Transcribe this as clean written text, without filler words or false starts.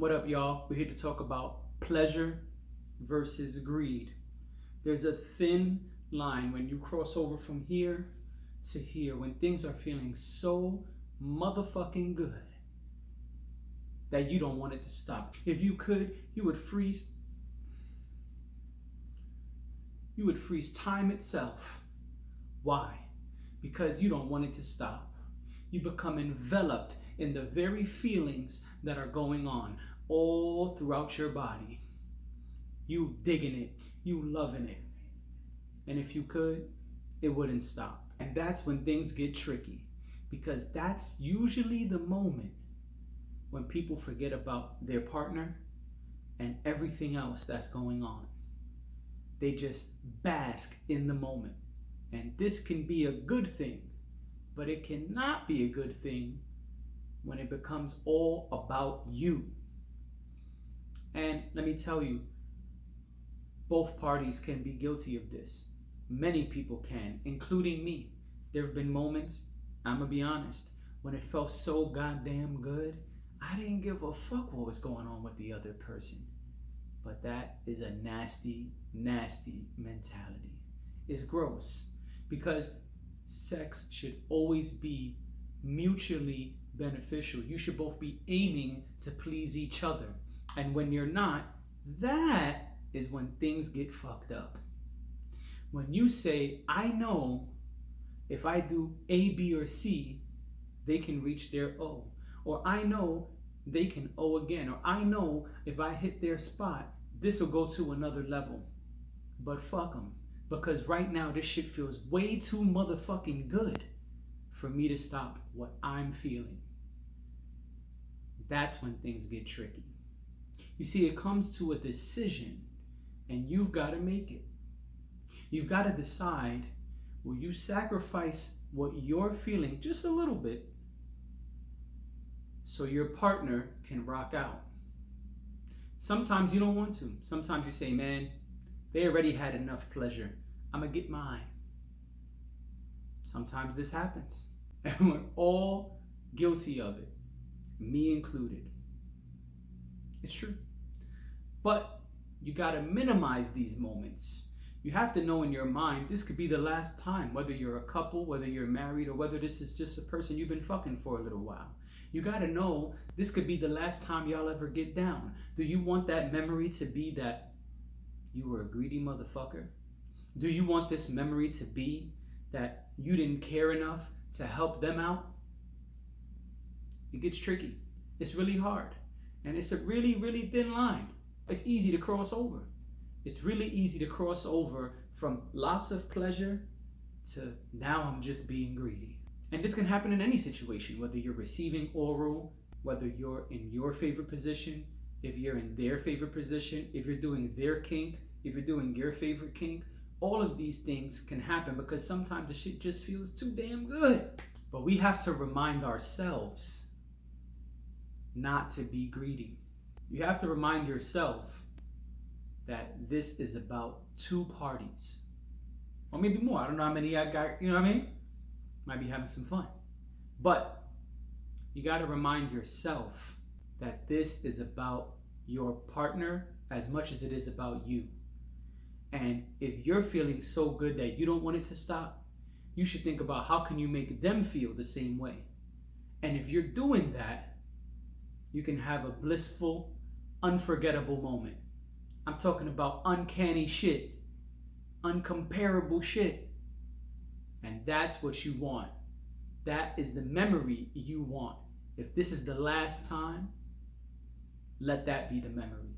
What up, y'all? We're here to talk about pleasure versus greed. There's a thin line when you cross over from here to here, when things are feeling so motherfucking good that you don't want it to stop. If you could, you would freeze time itself. Why? Because you don't want it to stop. You become enveloped in the very feelings that are going on all throughout your body. You digging it, you loving it. And if you could, it wouldn't stop. And that's when things get tricky, because that's usually the moment when people forget about their partner and everything else that's going on. They just bask in the moment. And this can be a good thing, but it cannot be a good thing when it becomes all about you. And let me tell you, both parties can be guilty of this. Many people can, including me. There have been moments, I'm gonna be honest, when it felt so goddamn good, I didn't give a fuck what was going on with the other person. But that is a nasty, nasty mentality. It's gross, because sex should always be mutually beneficial. You should both be aiming to please each other. And when you're not, that is when things get fucked up. When you say, I know if I do A, B, or C, they can reach their O. Or I know they can O again. Or I know if I hit their spot, this will go to another level. But fuck them. Because right now, this shit feels way too motherfucking good for me to stop what I'm feeling. That's when things get tricky. You see, it comes to a decision, and you've got to make it. You've got to decide, will you sacrifice what you're feeling just a little bit so your partner can rock out? Sometimes you don't want to. Sometimes you say, man, they already had enough pleasure. I'm going to get mine. Sometimes this happens. And we're all guilty of it, me included. It's true. But you got to minimize these moments. You have to know in your mind, this could be the last time, whether you're a couple, whether you're married, or whether this is just a person you've been fucking for a little while. You got to know this could be the last time y'all ever get down. Do you want that memory to be that you were a greedy motherfucker? Do you want this memory to be that you didn't care enough to help them out? It gets tricky. It's really hard. And it's a really, really thin line. It's easy to cross over. It's really easy to cross over from lots of pleasure to now I'm just being greedy. And this can happen in any situation, whether you're receiving oral, whether you're in your favorite position, if you're in their favorite position, if you're doing their kink, if you're doing your favorite kink. All of these things can happen because sometimes the shit just feels too damn good. But we have to remind ourselves not to be greedy. You have to remind yourself that this is about two parties. Or maybe more. I don't know how many I got, you know what I mean? Might be having some fun. But you got to remind yourself that this is about your partner as much as it is about you. And if you're feeling so good that you don't want it to stop, you should think about how can you make them feel the same way. And if you're doing that, you can have a blissful, unforgettable moment. I'm talking about uncanny shit, uncomparable shit. And that's what you want. That is the memory you want. If this is the last time, let that be the memory.